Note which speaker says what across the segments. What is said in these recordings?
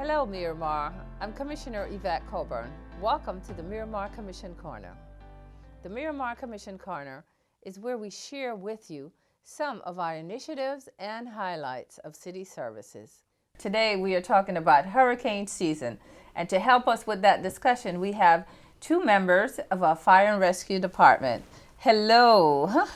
Speaker 1: Hello, Miramar. I'm Commissioner Yvette Colbourne. Welcome to the Miramar Commission Corner. The Miramar Commission Corner is where we share with you some of our initiatives and highlights of city services. Today we are talking about hurricane season, and to help us with that discussion we have two members of our Fire and Rescue Department. Hello.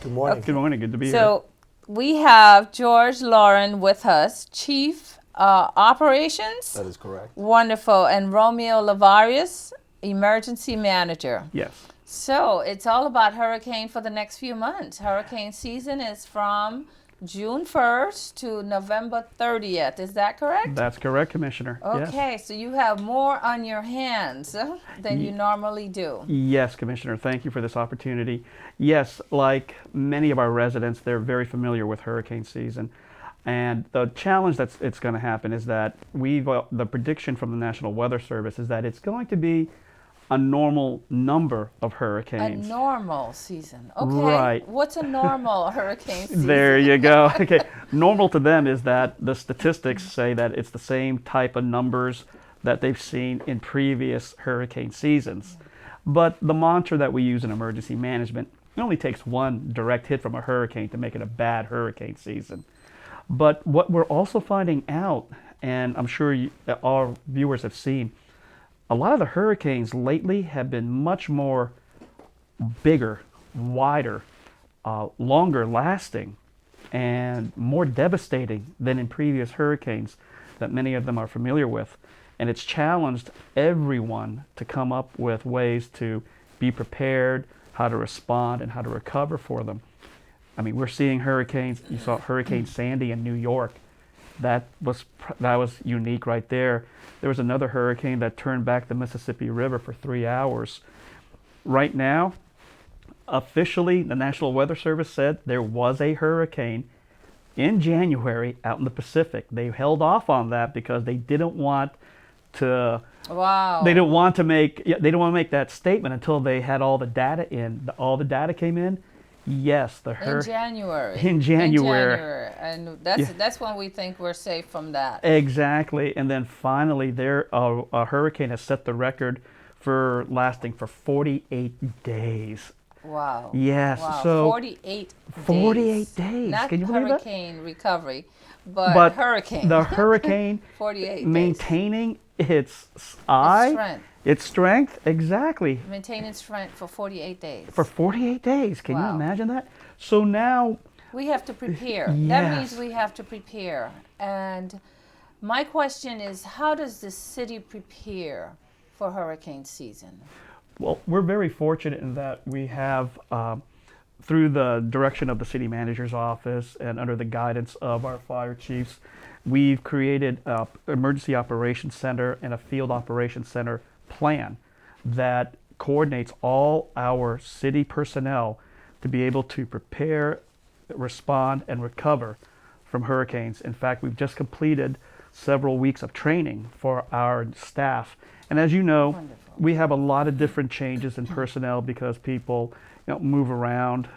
Speaker 2: Good morning.
Speaker 3: Good morning. Good to be here.
Speaker 1: So we have George Lauren with us, Chief Operations.
Speaker 2: That is correct.
Speaker 1: Wonderful. And Romeo Lavarius, Emergency Manager.
Speaker 3: Yes.
Speaker 1: So it's all about hurricane for the next few months. Hurricane season is from June 1st to November 30th. Is that correct?
Speaker 3: That's correct, Commissioner.
Speaker 1: Okay, so you have more on your hands than you normally do.
Speaker 3: Yes, Commissioner. Thank you for this opportunity. Yes, like many of our residents, they're very familiar with hurricane season. And the challenge it's going to happen is that the prediction from the National Weather Service is that it's going to be a normal number of hurricanes.
Speaker 1: A normal season. Okay.
Speaker 3: Right.
Speaker 1: What's a normal hurricane season?
Speaker 3: There you go. Okay. Normal to them is that the statistics say that it's the same type of numbers that they've seen in previous hurricane seasons. But the mantra that we use in emergency management, it only takes one direct hit from a hurricane to make it a bad hurricane season. But what we're also finding out, and I'm sure our viewers have seen, a lot of the hurricanes lately have been much more bigger, wider, longer lasting, and more devastating than in previous hurricanes that many of them are familiar with. And it's challenged everyone to come up with ways to be prepared, how to respond, and how to recover for them. I mean, we're seeing hurricanes. You saw Hurricane Sandy in New York. That was unique right there. There was another hurricane that turned back the Mississippi River for 3 hours. Right now, officially, the National Weather Service said there was a hurricane in January out in the Pacific. They held off on that because they didn't want to.
Speaker 1: Wow.
Speaker 3: They didn't want to make that statement until they had all the data in. All the data came in. Yes,
Speaker 1: in January.
Speaker 3: In January.
Speaker 1: And that's when we think we're safe from that.
Speaker 3: Exactly. And then finally, a hurricane has set the record for lasting for 48 days.
Speaker 1: Wow.
Speaker 3: Yes.
Speaker 1: Wow.
Speaker 3: So
Speaker 1: 48
Speaker 3: days.
Speaker 1: Not
Speaker 3: Can you believe that?
Speaker 1: hurricane recovery, but hurricane.
Speaker 3: The hurricane
Speaker 1: 48
Speaker 3: maintaining its strength, exactly.
Speaker 1: Maintaining strength for 48 days.
Speaker 3: For 48 days. Can
Speaker 1: Wow.
Speaker 3: you imagine that? So now
Speaker 1: we have to prepare.
Speaker 3: Yes.
Speaker 1: That means we have to prepare. And my question is, how does the city prepare for hurricane season?
Speaker 3: Well, we're very fortunate in that we have, through the direction of the city manager's office and under the guidance of our fire chiefs, we've created an emergency operations center and a field operations center plan that coordinates all our city personnel to be able to prepare, respond, and recover from hurricanes. In fact, we've just completed several weeks of training for our staff. And as you know,
Speaker 1: Wonderful.
Speaker 3: We have a lot of different changes in personnel because people move around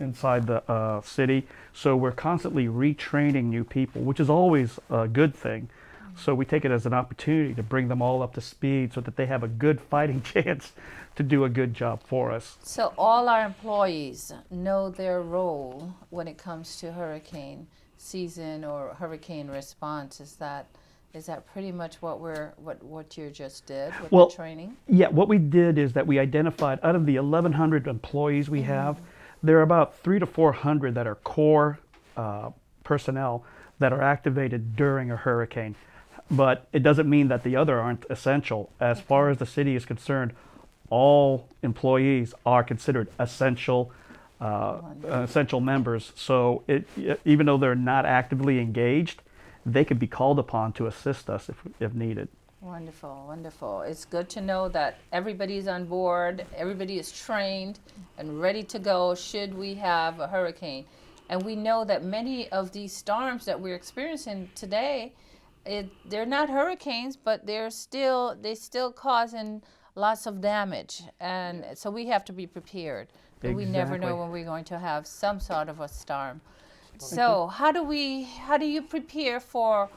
Speaker 3: inside the city. So we're constantly retraining new people, which is always a good thing. So we take it as an opportunity to bring them all up to speed so that they have a good fighting chance to do a good job for us.
Speaker 1: So all our employees know their role when it comes to hurricane season or hurricane response. Is that pretty much what you just did with the training?
Speaker 3: Yeah, what we did is that we identified out of the 1,100 employees we have, there are about 300 to 400 that are core personnel that are activated during a hurricane. But it doesn't mean that the other aren't essential. As far as the city is concerned, all employees are considered essential members. So even though they're not actively engaged, they could be called upon to assist us if needed.
Speaker 1: Wonderful, wonderful. It's good to know that everybody's on board, everybody is trained and ready to go should we have a hurricane. And we know that many of these storms that we're experiencing today, they're not hurricanes, but they're still causing lots of damage. And so we have to be prepared. But we never know when we're going to have some sort of a storm. So how do you prepare for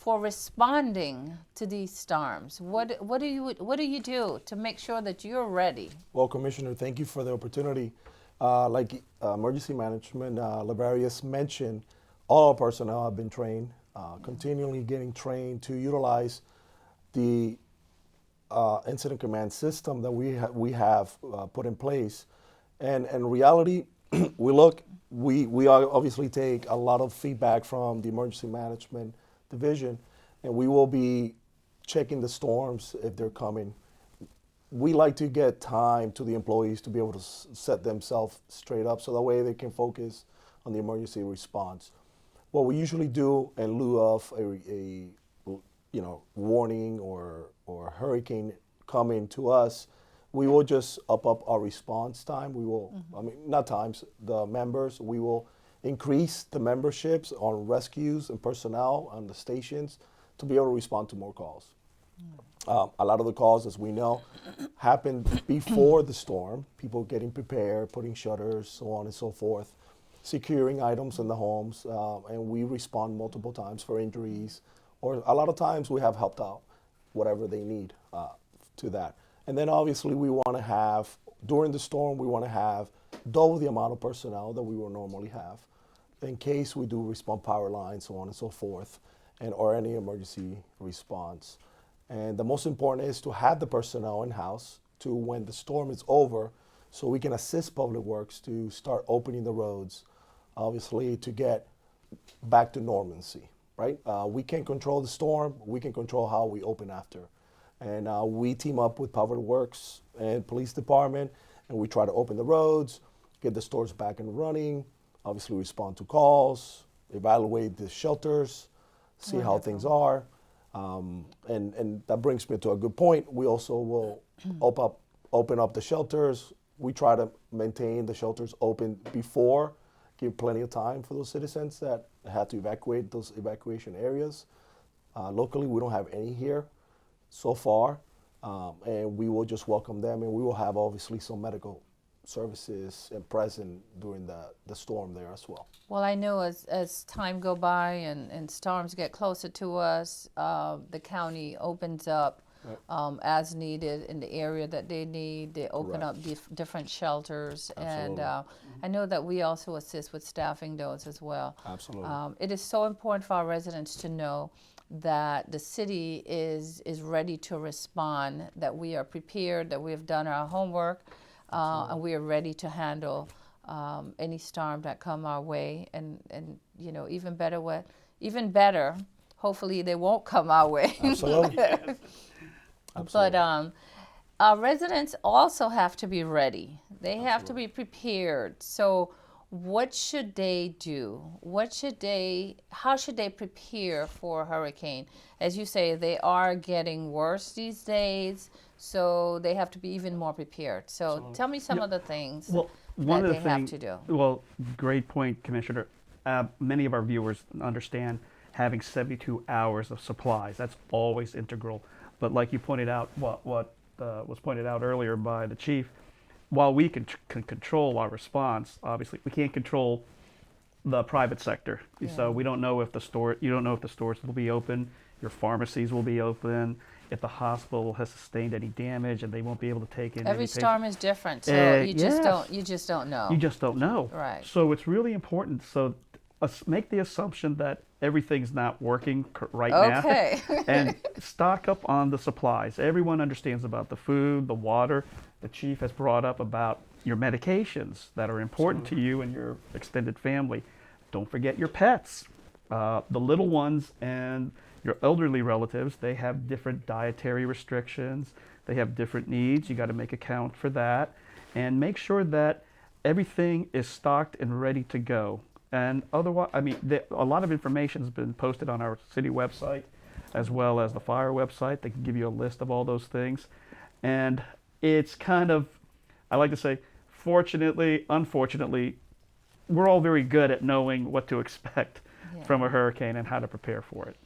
Speaker 1: for responding to these storms? What do you do to make sure that you're ready?
Speaker 2: Well, Commissioner, thank you for the opportunity. Like Emergency Management, Lavarius mentioned, all our personnel have been trained, continually getting trained to utilize the incident command system that we have put in place. And in reality, we obviously take a lot of feedback from the Emergency Management Division, and we will be checking the storms if they're coming. We like to get time to the employees to be able to set themselves straight up so that way they can focus on the emergency response. What we usually do in lieu of a warning or hurricane coming to us, we will just up our response time. We will, the members, we will increase the memberships on rescues and personnel on the stations to be able to respond to more calls. A lot of the calls, as we know, happen before the storm, people getting prepared, putting shutters, so on and so forth, securing items in the homes, and we respond multiple times for injuries, or a lot of times we have helped out whatever they need to that. And then obviously we want to have, during the storm, we want to have double the amount of personnel that we will normally have in case we do respond power lines, so on and so forth, or any emergency response. And the most important is to have the personnel in-house to when the storm is over so we can assist Public Works to start opening the roads, obviously to get back to normalcy, right? We can't control the storm, we can control how we open after. And we team up with Public Works and Police Department, and we try to open the roads, get the stores back and running, obviously respond to calls, evaluate the shelters, see how things are. And that brings me to a good point. We also will open up the shelters. We try to maintain the shelters open before, give plenty of time for those citizens that had to evacuate those evacuation areas. Locally, we don't have any here so far, and we will just welcome them, and we will have obviously some medical services and present during the storm there as well.
Speaker 1: Well, I know as time go by and storms get closer to us, the county opens up as needed in the area that they need. They open up different shelters.
Speaker 2: Absolutely.
Speaker 1: And I know that we also assist with staffing those as well.
Speaker 2: Absolutely.
Speaker 1: It is so important for our residents to know that the city is ready to respond, that we are prepared, that we have done our homework, and we are ready to handle any storm that come our way, and even better, hopefully they won't come our way.
Speaker 2: Absolutely.
Speaker 1: But our residents also have to be ready. They have to be prepared. So what should they do? How should they prepare for a hurricane? As you say, they are getting worse these days, so they have to be even more prepared. So tell me some of the things that they have to do.
Speaker 3: Well, great point, Commissioner. Many of our viewers understand having 72 hours of supplies. That's always integral. But like you pointed out, what was pointed out earlier by the chief, while we can control our response, obviously we can't control the private sector. Yeah. So we don't know if you don't know if the stores will be open, your pharmacies will be open, if the hospital has sustained any damage and they won't be able to take in
Speaker 1: every storm is different, so you just don't know.
Speaker 3: You just don't know.
Speaker 1: Right.
Speaker 3: So it's really important. So make the assumption that everything's not working right now. And stock up on the supplies. Everyone understands about the food, the water. The chief has brought up about your medications that are important to you and your extended family. Don't forget your pets. The little ones and your elderly relatives, they have different dietary restrictions. They have different needs. You got to make account for that. And make sure that everything is stocked and ready to go. And otherwise, a lot of information has been posted on our city website as well as the fire website. They can give you a list of all those things. And it's kind of, I like to say, fortunately, unfortunately, we're all very good at knowing what to expect from a hurricane and how to prepare for it.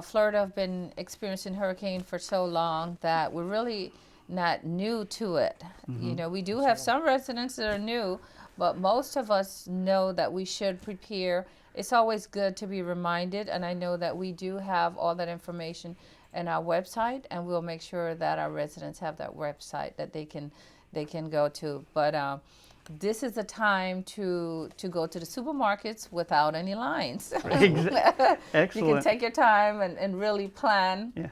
Speaker 1: Florida have been experiencing hurricane for so long that we're really not new to it. Mm-hmm. We do have some residents that are new, but most of us know that we should prepare it's always good to be reminded, and I know that we do have all that information in our website, and we'll make sure that our residents have that website that they can go to. But this is a time to go to the supermarkets without any lines.
Speaker 3: Excellent.
Speaker 1: You can take your time and really plan.
Speaker 3: Yeah.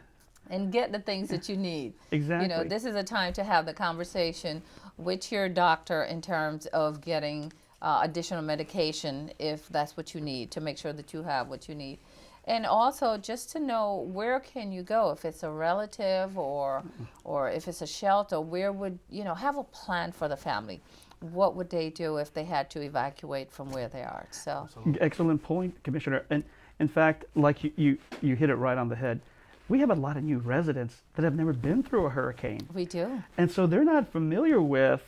Speaker 1: And get the things that you need.
Speaker 3: Exactly.
Speaker 1: You know, this is a time to have the conversation with your doctor in terms of getting additional medication if that's what you need, to make sure that you have what you need. And also just to know where can you go if it's a relative or if it's a shelter, where would, you know, have a plan for the family. What would they do if they had to evacuate from where they are? So
Speaker 3: excellent point, Commissioner. And in fact, like you hit it right on the head. We have a lot of new residents that have never been through a hurricane.
Speaker 1: we do.
Speaker 3: And so they're not familiar with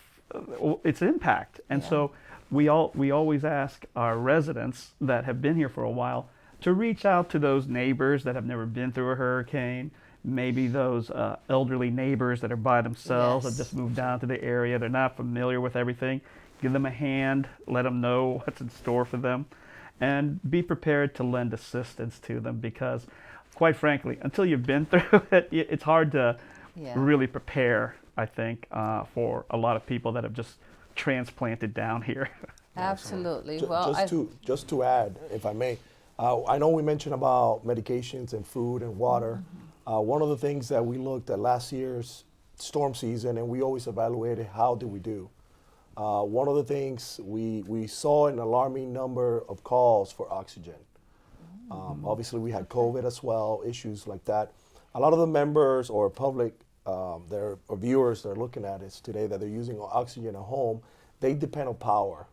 Speaker 3: its impact. And so we always ask our residents that have been here for a while to reach out to those neighbors that have never been through a hurricane, maybe those elderly neighbors that are by themselves that just moved down to the area. They're not familiar with everything. Give them a hand, let them know what's in store for them, and be prepared to lend assistance to them, because quite frankly, until you've been through it, it's hard to really prepare, I think, for a lot of people that have just transplanted down here.
Speaker 1: Absolutely.
Speaker 2: Just to add, if I may, I know we mentioned about medications and food and water. One of the things that we looked at last year's storm season, and we always evaluated how did we do. One of the things we saw an alarming number of calls for oxygen. Obviously, we had COVID as well, issues like that. A lot of the members or public, or viewers that are looking at us today that they're using oxygen at home, they depend on power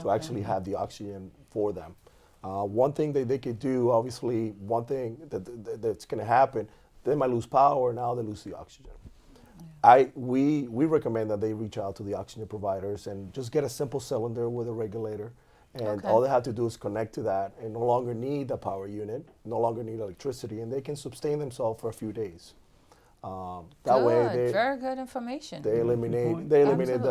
Speaker 2: to actually have the oxygen for them. One thing that they could do, obviously, one thing that's going to happen, they might lose power, now they lose the oxygen. We recommend that they reach out to the oxygen providers and just get a simple cylinder with a regulator. And all they have to do is connect to that and no longer need a power unit, no longer need electricity, and they can sustain themselves for a few days. That way,
Speaker 1: very good information.
Speaker 2: They eliminate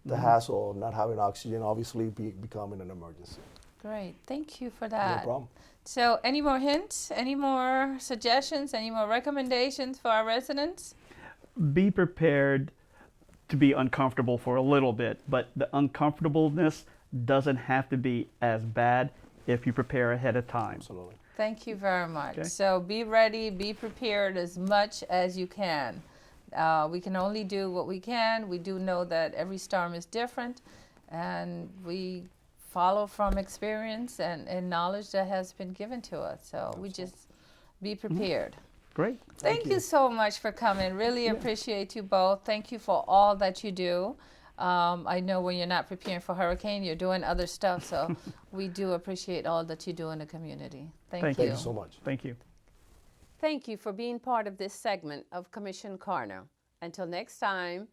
Speaker 2: the hassle of not having oxygen, obviously becoming an emergency.
Speaker 1: Great, thank you for that.
Speaker 2: No problem.
Speaker 1: So any more hints, any more suggestions, any more recommendations for our residents?
Speaker 3: Be prepared to be uncomfortable for a little bit, but the uncomfortableness doesn't have to be as bad if you prepare ahead of time.
Speaker 2: Absolutely.
Speaker 1: Thank you very much.
Speaker 3: Okay.
Speaker 1: So be ready, be prepared as much as you can. We can only do what we can. We do know that every storm is different, and we follow from experience and knowledge that has been given to us. So we just be prepared.
Speaker 3: Great.
Speaker 1: Thank you so much for coming. Really appreciate you both. Thank you for all that you do. I know when you're not preparing for hurricane, you're doing other stuff. So we do appreciate all that you do in the community. Thank you.
Speaker 2: Thank you so much.
Speaker 3: Thank you.
Speaker 1: Thank you for being part of this segment of Commission Corner. Until next time,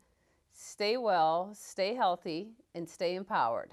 Speaker 1: stay well, stay healthy, and stay empowered.